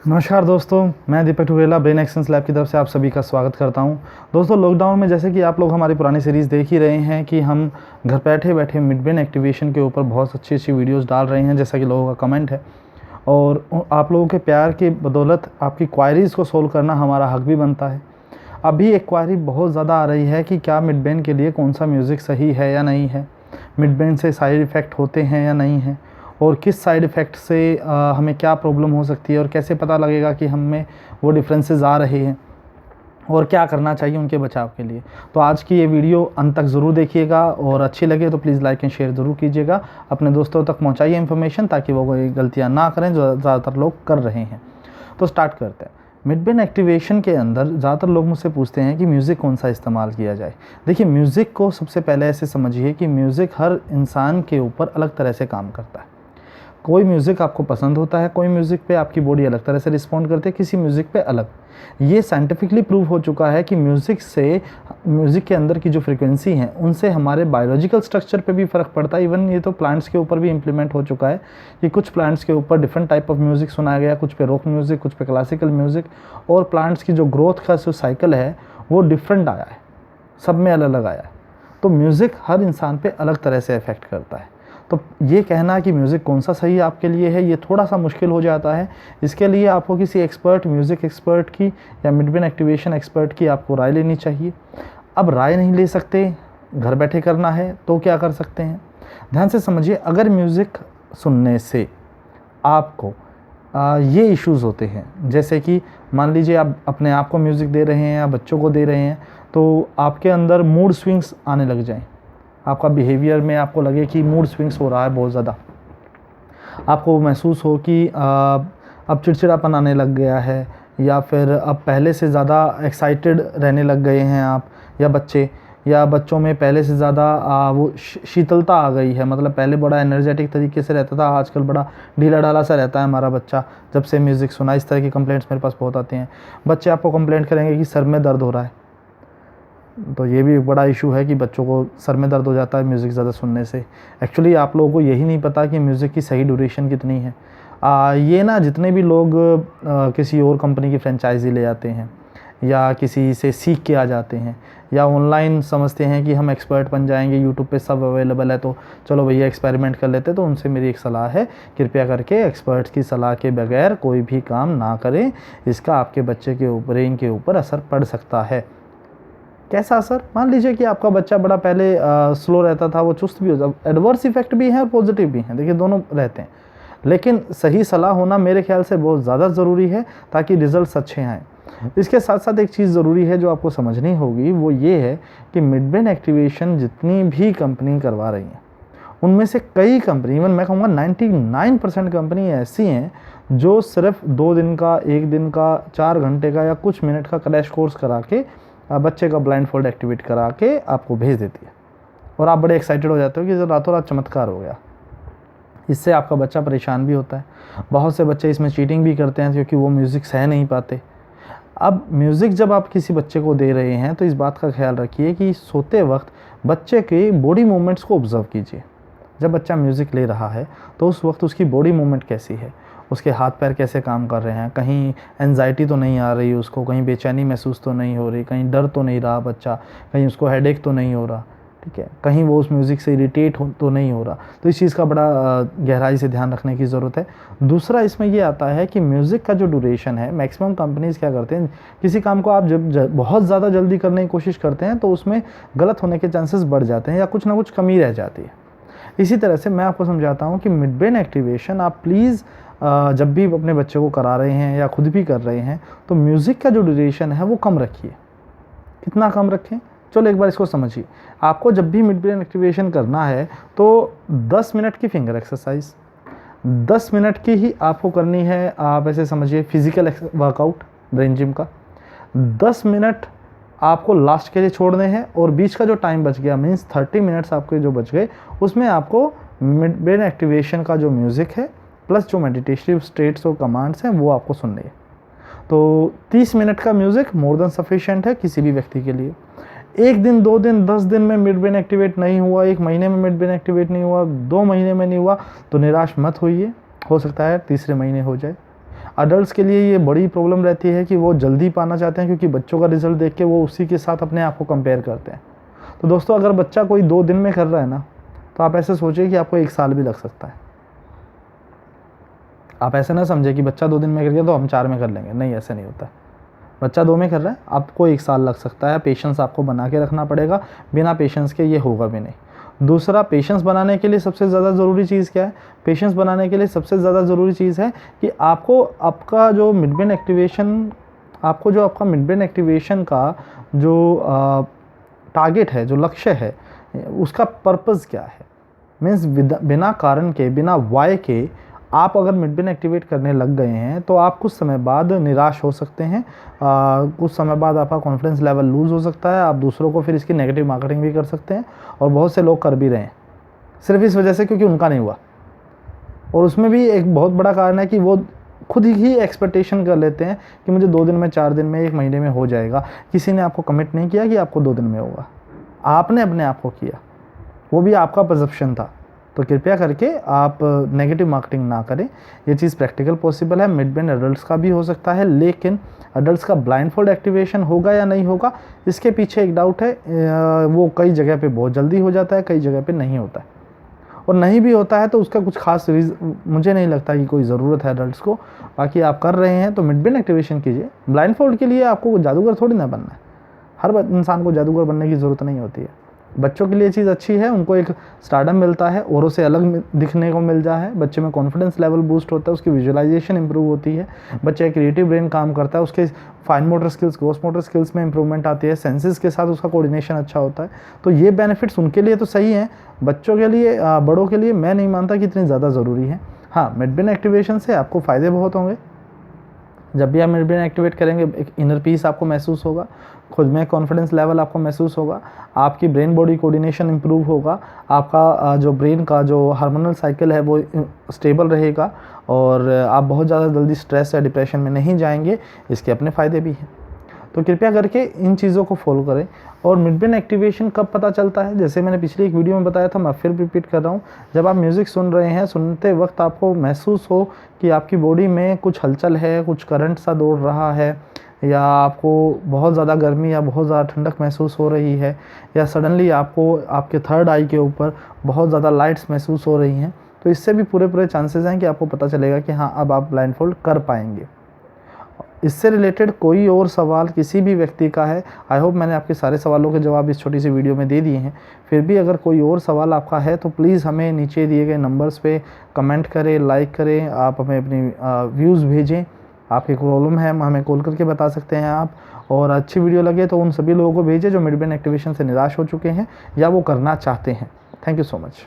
नमस्कार दोस्तों, मैं दीपक टुरेला ब्रेन एक्सचेंज लैब की तरफ से आप सभी का स्वागत करता हूं। दोस्तों, लॉकडाउन में जैसे कि आप लोग हमारी पुरानी सीरीज़ देख ही रहे हैं कि हम घर बैठे बैठे मिड ब्रेन एक्टिवेशन के ऊपर बहुत अच्छी अच्छी वीडियोस डाल रहे हैं, जैसा कि लोगों का कमेंट है। और आप लोगों के प्यार की बदौलत आपकी क्वायरीज़ को सोल्व करना हमारा हक भी बनता है। अभी एक क्वायरी बहुत ज़्यादा आ रही है कि क्या मिड ब्रेन के लिए कौन सा म्यूज़िक सही है या नहीं है, मिड ब्रेन से साइड इफ़ेक्ट होते हैं या नहीं हैं, और किस साइड इफ़ेक्ट से हमें क्या प्रॉब्लम हो सकती है और कैसे पता लगेगा कि हमें वो डिफरेंसेस आ रहे हैं और क्या करना चाहिए उनके बचाव के लिए। तो आज की ये वीडियो अंत तक ज़रूर देखिएगा और अच्छी लगे तो प्लीज़ लाइक एंड शेयर ज़रूर कीजिएगा। अपने दोस्तों तक पहुंचाइए इन्फॉर्मेशन ताकि वो कोई गलतियां ना करें जो ज़्यादातर लोग कर रहे हैं। तो स्टार्ट करते हैं। मिड ब्रेन एक्टिवेशन के अंदर ज़्यादातर लोग मुझसे पूछते हैं कि म्यूज़िक कौन सा इस्तेमाल किया जाए। देखिए, म्यूज़िक को सबसे पहले ऐसे समझिए कि म्यूज़िक हर इंसान के ऊपर अलग तरह से काम करता है। कोई म्यूज़िक आपको पसंद होता है, कोई म्यूज़िक पे आपकी बॉडी अलग तरह से रिस्पॉन्ड करती है, किसी म्यूज़िक पे अलग। ये साइंटिफिकली प्रूव हो चुका है कि म्यूज़िक के अंदर की जो फ्रीक्वेंसी हैं उनसे हमारे बायोलॉजिकल स्ट्रक्चर पे भी फ़र्क पड़ता है। इवन ये तो प्लांट्स के ऊपर भी इम्प्लीमेंट हो चुका है कि कुछ प्लांट्स के ऊपर डिफरेंट टाइप ऑफ म्यूज़िक सुनाया गया, कुछ पे रॉक म्यूज़िक, कुछ पे क्लासिकल म्यूज़िक, और प्लांट्स की जो ग्रोथ का जो साइकिल है वो डिफरेंट आया है, सब में अलग अलग आया है। तो म्यूज़िक हर इंसान पे अलग तरह से इफ़ेक्ट करता है। तो ये कहना कि म्यूज़िक कौन सा सही आपके लिए है, ये थोड़ा सा मुश्किल हो जाता है। इसके लिए आपको किसी एक्सपर्ट, म्यूज़िक एक्सपर्ट की या मिड ब्रेन एक्टिवेशन एक्सपर्ट की आपको राय लेनी चाहिए। अब राय नहीं ले सकते, घर बैठे करना है, तो क्या कर सकते हैं? ध्यान से समझिए। अगर म्यूज़िक सुनने से आपको ये इश्यूज़ होते हैं, जैसे कि मान लीजिए आप अपने आप को म्यूज़िक दे रहे हैं या बच्चों को दे रहे हैं, तो आपके अंदर मूड स्विंग्स आने लग जाएँ, आपका बिहेवियर में आपको लगे कि मूड स्विंग्स हो रहा है बहुत ज़्यादा, आपको महसूस हो कि अब चिड़चिड़ापन आने लग गया है, या फिर अब पहले से ज़्यादा एक्साइटेड रहने लग गए हैं आप, या बच्चों में पहले से ज़्यादा वो शीतलता आ गई है। मतलब पहले बड़ा एनर्जेटिक तरीके से रहता था, आजकल बड़ा ढीला ढाला सा रहता है हमारा बच्चा जब से म्यूज़िक सुना। इस तरह की कंप्लेंट्स मेरे पास बहुत आते हैं। बच्चे आपको कंप्लेंट करेंगे कि सर में दर्द हो रहा है। तो ये भी एक बड़ा इशू है कि बच्चों को सर में दर्द हो जाता है म्यूज़िक ज़्यादा सुनने से। एक्चुअली आप लोगों को यही नहीं पता कि म्यूज़िक की सही ड्यूरेशन कितनी है। ये ना, जितने भी लोग किसी और कंपनी की फ्रेंचाइजी ले आते हैं या किसी से सीख के आ जाते हैं, या ऑनलाइन समझते हैं कि हम एक्सपर्ट बन जाएंगे, यूट्यूब पे सब अवेलेबल है तो चलो भैया एक्सपेरिमेंट कर लेते। तो उनसे मेरी एक सलाह है, कृपया करके एक्सपर्ट्स की सलाह के बगैर कोई भी काम ना करें। इसका आपके बच्चे के ब्रेन के ऊपर असर पड़ सकता है। कैसा असर? मान लीजिए कि आपका बच्चा बड़ा पहले स्लो रहता था, वो चुस्त भी हो जाता। एडवर्स इफेक्ट भी हैं और पॉजिटिव भी हैं, देखिए दोनों रहते हैं। लेकिन सही सलाह होना मेरे ख्याल से बहुत ज़्यादा ज़रूरी है ताकि रिजल्ट्स अच्छे आएँ। इसके साथ साथ एक चीज़ ज़रूरी है जो आपको समझनी होगी, वो ये है कि मिड ब्रेन एक्टिवेशन जितनी भी कंपनी करवा रही हैं, उनमें से कई कंपनी, इवन मैं कहूँगा 99% कंपनी ऐसी हैं जो सिर्फ 2 दिन का, 1 दिन का, 4 घंटे का या कुछ मिनट का क्रैश कोर्स करा के बच्चे का ब्लाइंड फोल्ड एक्टिवेट करा के आपको भेज देती है, और आप बड़े एक्साइटेड हो जाते हो कि रातों रात चमत्कार हो गया। इससे आपका बच्चा परेशान भी होता है। बहुत से बच्चे इसमें चीटिंग भी करते हैं क्योंकि वो म्यूज़िक सह नहीं पाते। अब म्यूज़िक जब आप किसी बच्चे को दे रहे हैं तो इस बात का ख्याल रखिए कि सोते वक्त बच्चे के बॉडी मूवमेंट्स को ऑब्ज़र्व कीजिए। जब बच्चा म्यूज़िक ले रहा है तो उस वक्त उसकी बॉडी मूवमेंट कैसी है, उसके हाथ पैर कैसे काम कर रहे हैं, कहीं एंजाइटी तो नहीं आ रही उसको, कहीं बेचैनी महसूस तो नहीं हो रही, कहीं डर तो नहीं रहा बच्चा, कहीं उसको हेडेक तो नहीं हो रहा, ठीक है, कहीं वो उस म्यूज़िक से इरिटेट तो नहीं हो रहा। तो इस चीज़ का बड़ा गहराई से ध्यान रखने की ज़रूरत है। दूसरा इसमें ये आता है कि म्यूज़िक का जो ड्यूरेशन है, मैक्सिमम कंपनीज़ क्या करते हैं, किसी काम को आप जब बहुत ज़्यादा जल्दी करने की कोशिश करते हैं तो उसमें गलत होने के चांसेस बढ़ जाते हैं या कुछ ना कुछ कमी रह जाती है। इसी तरह से मैं आपको समझाता हूँ कि मिड ब्रेन एक्टिवेशन आप प्लीज़ जब भी अपने बच्चे को करा रहे हैं या खुद भी कर रहे हैं तो म्यूज़िक का जो ड्यूरेशन है वो कम रखिए। कितना कम रखें? चलो एक बार इसको समझिए। आपको जब भी मिड ब्रेन एक्टिवेशन करना है तो 10 मिनट की फिंगर एक्सरसाइज, 10 मिनट की ही आपको करनी है। आप ऐसे समझिए फिजिकल वर्कआउट ब्रेन जिम का 10 मिनट आपको लास्ट के लिए छोड़ने हैं, और बीच का जो टाइम बच गया मीन्स 30 मिनट्स आपके जो बच गए, उसमें आपको मिड ब्रेन एक्टिवेशन का जो म्यूज़िक है प्लस जो मेडिटेटिव स्टेट्स और कमांड्स हैं वो आपको सुनने हैं। तो 30 मिनट का म्यूज़िक मोर देन सफिशिएंट है किसी भी व्यक्ति के लिए। 1 दिन, 2 दिन, 10 दिन में मिड ब्रेन एक्टिवेट नहीं हुआ, 1 महीने में मिड ब्रेन एक्टिवेट नहीं हुआ, 2 महीने में नहीं हुआ, तो निराश मत होइए, हो सकता है तीसरे महीने हो जाए। अडल्ट्स के लिए ये बड़ी प्रॉब्लम रहती है कि वो जल्दी पाना चाहते हैं, क्योंकि बच्चों का रिजल्ट देख के वो उसी के साथ अपने आप को कंपेयर करते हैं। तो दोस्तों अगर बच्चा कोई 2 दिन में कर रहा है ना, तो आप ऐसे सोचिए कि आपको 1 साल भी लग सकता है। आप ऐसे ना समझे कि बच्चा 2 दिन में कर गया तो हम 4 में कर लेंगे, नहीं, ऐसे नहीं होता है। बच्चा 2 में कर रहा है, आपको 1 साल लग सकता है। पेशेंस आपको बना के रखना पड़ेगा, बिना पेशेंस के ये होगा भी नहीं। दूसरा, पेशेंस बनाने के लिए सबसे ज़्यादा ज़रूरी चीज़ क्या है? पेशेंस बनाने के लिए सबसे ज़्यादा ज़रूरी चीज़ है कि आपका जो मिड ब्रेन एक्टिवेशन का जो टारगेट है, जो लक्ष्य है, उसका पर्पज़ क्या है। मीन्स बिना कारण के, बिना वाई के आप अगर मिड ब्रेन एक्टिवेट करने लग गए हैं तो आप कुछ समय बाद निराश हो सकते हैं। कुछ समय बाद आपका कॉन्फिडेंस लेवल लूज़ हो सकता है। आप दूसरों को फिर इसकी नेगेटिव मार्केटिंग भी कर सकते हैं, और बहुत से लोग कर भी रहे हैं सिर्फ इस वजह से क्योंकि उनका नहीं हुआ। और उसमें भी एक बहुत बड़ा कारण है कि वो खुद ही एक्सपेक्टेशन कर लेते हैं कि मुझे 2 दिन में, 4 दिन में, 1 महीने में हो जाएगा। किसी ने आपको कमिट नहीं किया कि आपको 2 दिन में होगा, आपने अपने आप को किया, वो भी आपका परसेप्शन था। तो कृपया करके आप नेगेटिव मार्केटिंग ना करें। ये चीज़ प्रैक्टिकल पॉसिबल है, मिड ब्रेन एडल्ट्स का भी हो सकता है, लेकिन एडल्ट्स का ब्लाइंडफोल्ड एक्टिवेशन होगा या नहीं होगा, इसके पीछे एक डाउट है। वो कई जगह पे बहुत जल्दी हो जाता है, कई जगह पे नहीं होता है, और नहीं भी होता है तो उसका कुछ खास मुझे नहीं लगता कि कोई ज़रूरत है एडल्ट्स को। बाकी आप कर रहे हैं तो मिड ब्रेन एक्टिवेशन कीजिए। ब्लाइंडफोल्ड के लिए आपको जादूगर थोड़ी ना बनना है, हर इंसान को जादूगर बनने की ज़रूरत नहीं होती है। बच्चों के लिए चीज़ अच्छी है, उनको एक स्टारडम मिलता है, औरों से अलग दिखने को मिल जाता है, बच्चे में कॉन्फिडेंस लेवल बूस्ट होता है, उसकी विजुअलाइजेशन इंप्रूव होती है, बच्चे क्रिएटिव ब्रेन काम करता है, उसके fine motor skills, gross motor skills में इंप्रूवमेंट आती है, सेंसेस के साथ उसका कोऑर्डिनेशन अच्छा होता है। तो ये बेनिफिट्स उनके लिए तो सही हैं, बच्चों के लिए, बड़ों के लिए मैं नहीं मानता कि इतनी ज़्यादा ज़रूरी है। हाँ, मिड ब्रेन एक्टिवेशन से आपको फ़ायदे बहुत होंगे। जब भी आप मिड ब्रेन एक्टिवेट करेंगे, एक इनर पीस आपको महसूस होगा, खुद में कॉन्फिडेंस लेवल आपको महसूस होगा, आपकी ब्रेन बॉडी कोऑर्डिनेशन इंप्रूव होगा, आपका जो ब्रेन का जो हार्मोनल साइकिल है वो स्टेबल रहेगा, और आप बहुत ज़्यादा जल्दी स्ट्रेस या डिप्रेशन में नहीं जाएंगे। इसके अपने फ़ायदे भी हैं। तो कृपया करके इन चीज़ों को फॉलो करें। और मिड ब्रेन एक्टिवेशन कब पता चलता है? जैसे मैंने पिछली एक वीडियो में बताया था, मैं फिर रिपीट कर रहा हूँ। जब आप म्यूज़िक सुन रहे हैं, सुनते वक्त आपको महसूस हो कि आपकी बॉडी में कुछ हलचल है, कुछ करंट सा दौड़ रहा है, या आपको बहुत ज़्यादा गर्मी या बहुत ज़्यादा ठंडक महसूस हो रही है, या सडनली आपको आपके थर्ड आई के ऊपर बहुत ज़्यादा लाइट्स महसूस हो रही हैं, तो इससे भी पूरे चांसेस हैं कि आपको पता चलेगा कि हाँ, अब आप ब्लाइंडफोल्ड कर पाएंगे। इससे रिलेटेड कोई और सवाल किसी भी व्यक्ति का है, आई होप मैंने आपके सारे सवालों के जवाब इस छोटी सी वीडियो में दे दिए हैं। फिर भी अगर कोई और सवाल आपका है तो प्लीज़ हमें नीचे दिए गए नंबर्स पे कमेंट करें, लाइक करें, आप हमें अपनी व्यूज़ भेजें। आपकी प्रॉब्लम है हमें कॉल करके बता सकते हैं आप। और अच्छी वीडियो लगे तो उन सभी लोगों को भेजें जो मिड ब्रेन एक्टिवेशन से निराश हो चुके हैं या वो करना चाहते हैं। Thank you so much.